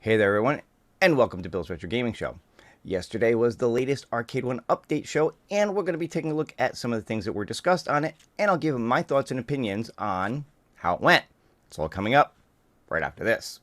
Hey there everyone, and welcome to Bill's Retro Gaming Show. Yesterday was the latest Arcade 1 Update show, and we're going to be taking a look at some of the things that were discussed on it, and I'll give my thoughts and opinions on how it went. It's all coming up right after this.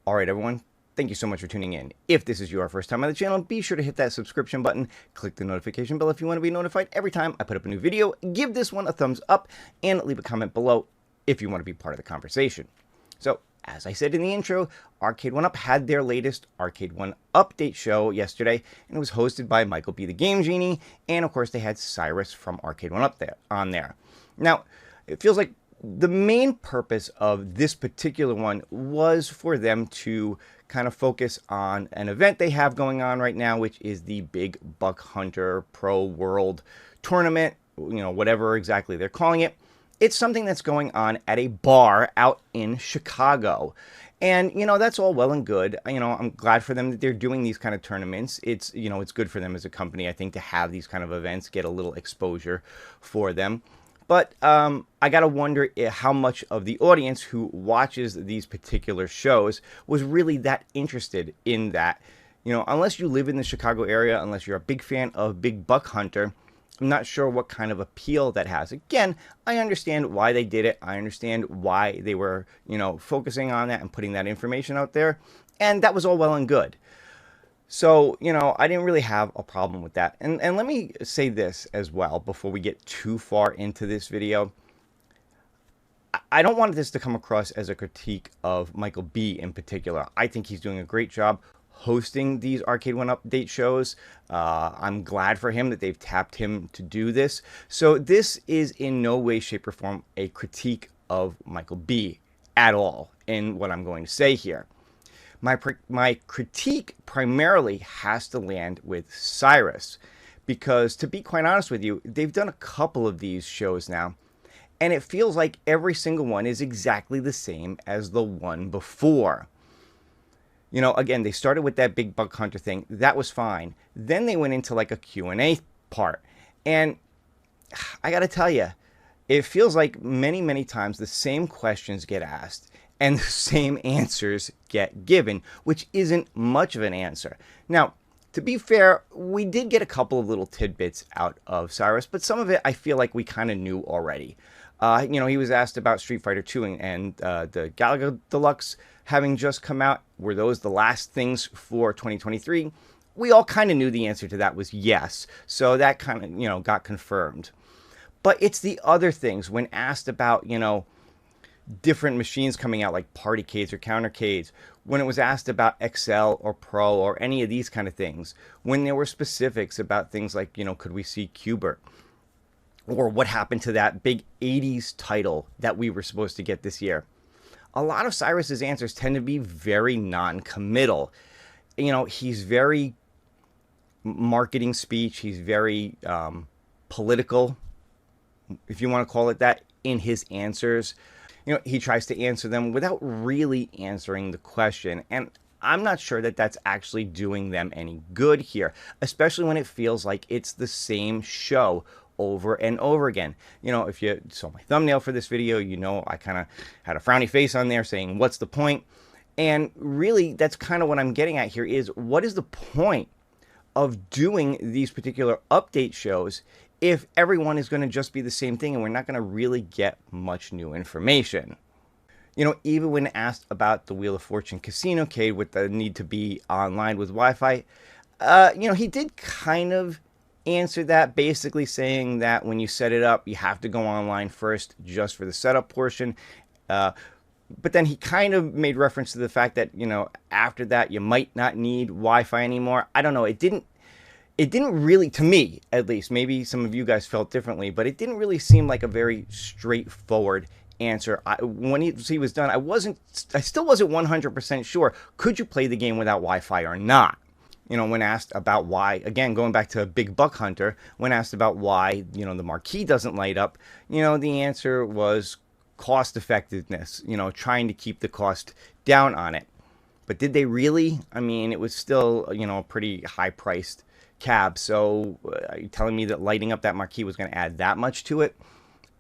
Alright everyone, thank you so much for tuning in. If this is your first time on the channel, be sure to hit that subscription button, click the notification bell if you want to be notified every time I put up a new video, give this one a thumbs up, and leave a comment below if you want to be part of the conversation. So, as I said in the intro, Arcade1Up had their latest Arcade 1 Update show yesterday, and it was hosted by Michael B. the Game Genie, and of course they had Cyrus from Arcade1Up on there. Now, it feels like the main purpose of this particular one was for them to kind of focus on an event they have going on right now, which is the Big Buck Hunter Pro World Tournament, whatever exactly they're calling it. It's something that's going on at a bar out in Chicago. And, that's all well and good. I'm glad for them that they're doing these kind of tournaments. It's good for them as a company, I think, to have these kind of events, get a little exposure for them. But I got to wonder how much of the audience who watches these particular shows was really that interested in that. Unless you live in the Chicago area, unless you're a big fan of Big Buck Hunter, I'm not sure what kind of appeal that has. Again, I understand why they did it. I understand why they were, focusing on that and putting that information out there. And that was all well and good. So, I didn't really have a problem with that. And let me say this as well before we get too far into this video. I don't want this to come across as a critique of Michael B. in particular. I think he's doing a great job hosting these Arcade 1 Update shows. I'm glad for him that they've tapped him to do this. So this is in no way, shape, or form a critique of Michael B. at all in what I'm going to say here. My critique primarily has to land with Cyrus, because to be quite honest with you, they've done a couple of these shows now, and it feels like every single one is exactly the same as the one before. Again, they started with that Big Buck Hunter thing. That was fine. Then they went into like a Q&A part, and I gotta tell you, it feels like many, many times the same questions get asked and the same answers get given, which isn't much of an answer. Now, to be fair, we did get a couple of little tidbits out of Cyrus, but some of it I feel like we kind of knew already. He was asked about Street Fighter 2 and the Galaga Deluxe having just come out. Were those the last things for 2023? We all kind of knew the answer to that was yes. So that kind of, got confirmed. But it's the other things when asked about, different machines coming out like Partycades or Countercades, when it was asked about XL or Pro or any of these kind of things, when there were specifics about things like, could we see Qbert? Or what happened to that big 80s title that we were supposed to get this year? A lot of Cyrus's answers tend to be very non-committal. He's very marketing speech. He's very political, if you want to call it that, in his answers. He tries to answer them without really answering the question. And I'm not sure that that's actually doing them any good here, especially when it feels like it's the same show over and over again. If you saw my thumbnail for this video, I kind of had a frowny face on there saying, what's the point? And really, that's kind of what I'm getting at here is, what is the point of doing these particular update shows if everyone is going to just be the same thing and we're not going to really get much new information? Even when asked about the Wheel of Fortune Casino Cade with the need to be online with Wi-Fi, he did kind of answer that, basically saying that when you set it up, you have to go online first just for the setup portion. But then he kind of made reference to the fact that, after that, you might not need Wi-Fi anymore. I don't know. It didn't really, to me at least, maybe some of you guys felt differently, but it didn't really seem like a very straightforward answer. When he was done, I still wasn't 100% sure, could you play the game without Wi-Fi or not? When asked about why, again, going back to Big Buck Hunter, when asked about why, the marquee doesn't light up, the answer was cost effectiveness, trying to keep the cost down on it. But did they really? I mean, it was still, a pretty high-priced cab. So are you telling me that lighting up that marquee was going to add that much to it?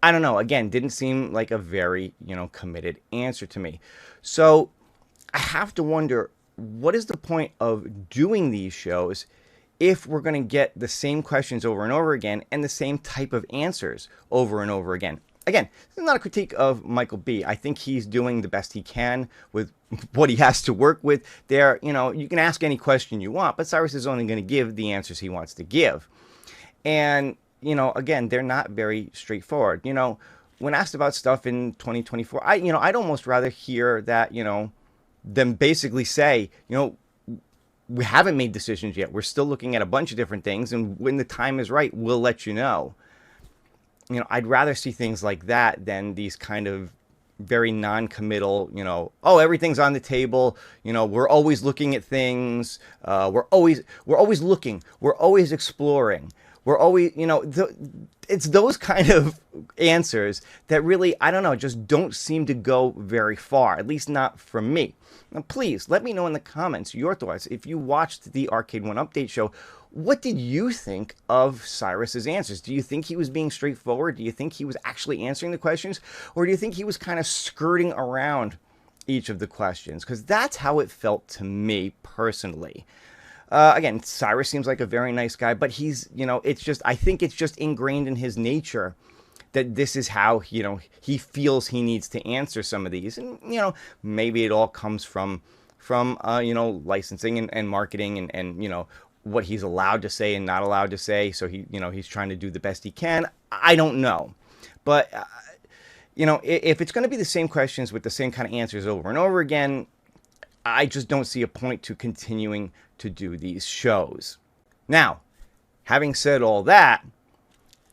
I don't know. Again, didn't seem like a very, committed answer to me. So I have to wonder, what is the point of doing these shows if we're going to get the same questions over and over again and the same type of answers over and over again? Again, this is not a critique of Michael B. I think he's doing the best he can with what he has to work with there. You can ask any question you want, but Cyrus is only going to give the answers he wants to give. And, again, they're not very straightforward. When asked about stuff in 2024, I'd almost rather hear that, them basically say, we haven't made decisions yet. We're still looking at a bunch of different things, and when the time is right, we'll let you know. I'd rather see things like that than these kind of very non-committal, oh, everything's on the table. We're always looking at things. We're always looking. We're always exploring. We're always, it's those kind of answers that really, I don't know, just don't seem to go very far, at least not from me. Now, please let me know in the comments your thoughts. If you watched the Arcade1Update show, what did you think of Cyrus's answers? Do you think he was being straightforward? Do you think he was actually answering the questions? Or do you think he was kind of skirting around each of the questions? Because that's how it felt to me personally. Again, Cyrus seems like a very nice guy, but he's, I think it's just ingrained in his nature that this is how, he feels he needs to answer some of these. And, maybe it all comes from licensing and marketing and what he's allowed to say and not allowed to say. So he's trying to do the best he can. I don't know. But, if it's going to be the same questions with the same kind of answers over and over again, I just don't see a point to continuing to do these shows. Now, having said all that,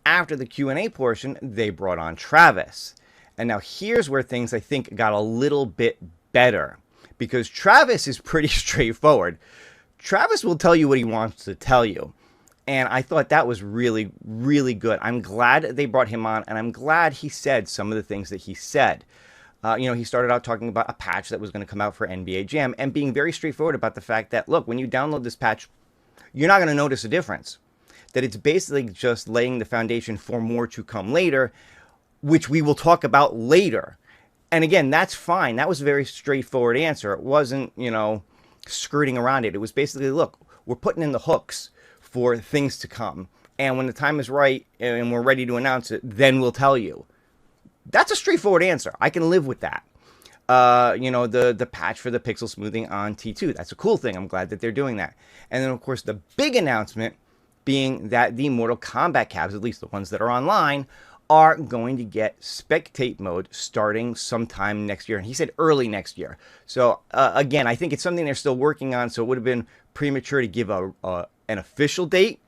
after the Q&A portion, they brought on Travis. And now here's where things, I think, got a little bit better. Because Travis is pretty straightforward. Travis will tell you what he wants to tell you. And I thought that was really, really good. I'm glad they brought him on, and I'm glad he said some of the things that he said. He started out talking about a patch that was going to come out for NBA Jam and being very straightforward about the fact that, look, when you download this patch, you're not going to notice a difference. That it's basically just laying the foundation for more to come later, which we will talk about later. And again, that's fine. That was a very straightforward answer. It wasn't, skirting around it. It was basically, look, we're putting in the hooks for things to come. And when the time is right and we're ready to announce it, then we'll tell you. That's a straightforward answer. I can live with that. The patch for the pixel smoothing on T2. That's a cool thing. I'm glad that they're doing that. And then, of course, the big announcement being that the Mortal Kombat cabs, at least the ones that are online, are going to get spectate mode starting sometime next year. And he said early next year. So, again, I think it's something they're still working on, so it would have been premature to give an official date.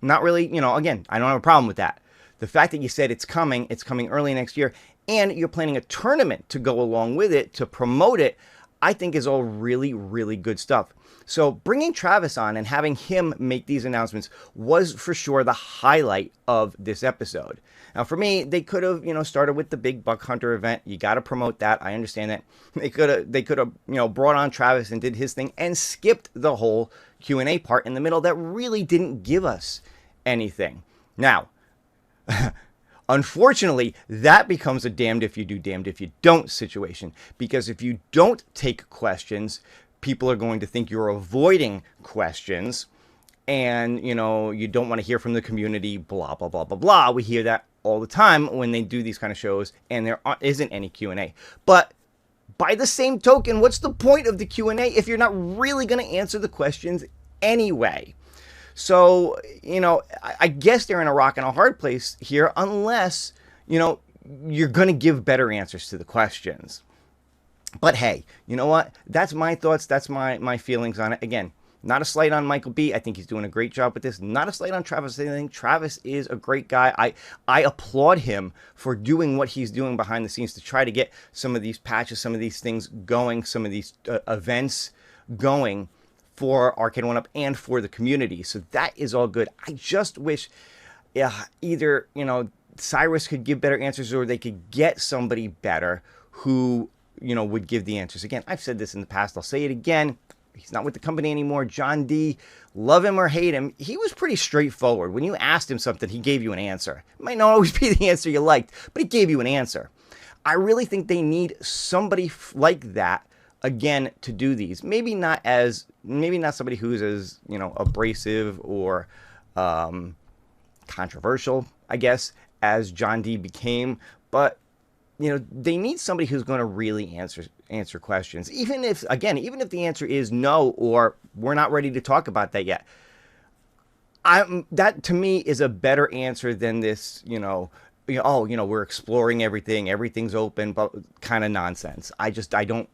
Not really, again, I don't have a problem with that. The fact that you said it's coming early next year, and you're planning a tournament to go along with it, to promote it, I think is all really, really good stuff. So bringing Travis on and having him make these announcements was for sure the highlight of this episode. Now, for me, they could have, started with the big Buck Hunter event. You got to promote that. I understand that. They could have, brought on Travis and did his thing and skipped the whole Q&A part in the middle that really didn't give us anything. Now, unfortunately, that becomes a damned if you do, damned if you don't situation. Because if you don't take questions, people are going to think you're avoiding questions. And, you don't want to hear from the community, blah, blah, blah, blah, blah. We hear that all the time when they do these kind of shows and there isn't any Q&A. But by the same token, what's the point of the Q&A if you're not really going to answer the questions anyway? So, I guess they're in a rock and a hard place here unless, you're going to give better answers to the questions. But hey, you know what? That's my thoughts. That's my feelings on it. Again, not a slight on Michael B. I think he's doing a great job with this. Not a slight on Travis. I think Travis is a great guy. I applaud him for doing what he's doing behind the scenes to try to get some of these patches, some of these things going, some of these events going for Arcade1Up and for the community. So that is all good. I just wish either, Cyrus could give better answers or they could get somebody better who would give the answers. Again, I've said this in the past. I'll say it again. He's not with the company anymore. John D., love him or hate him, he was pretty straightforward. When you asked him something, he gave you an answer. It might not always be the answer you liked, but he gave you an answer. I really think they need somebody like that again to do these. Maybe not somebody who's as abrasive or controversial, I guess, as John D. became, but they need somebody who's going to really answer questions, even if the answer is no, or we're not ready to talk about that yet. That to me is a better answer than this, we're exploring everything, everything's open, but kind of nonsense. I don't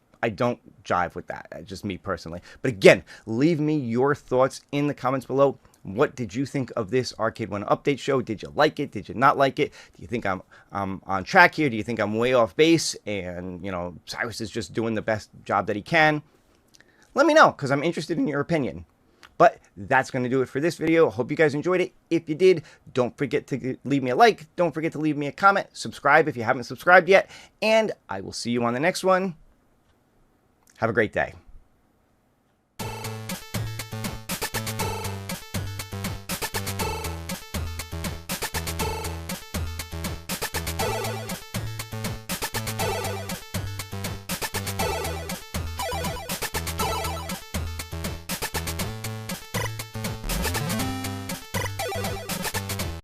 jive with that. Just me personally. But again, leave me your thoughts in the comments below. What did you think of this Arcade1 Update show? Did you like it? Did you not like it? Do you think I'm on track here? Do you think I'm way off base and Cyrus is just doing the best job that he can? Let me know, because I'm interested in your opinion. But that's going to do it for this video. Hope you guys enjoyed it. If you did, don't forget to leave me a like. Don't forget to leave me a comment. Subscribe if you haven't subscribed yet. And I will see you on the next one. Have a great day.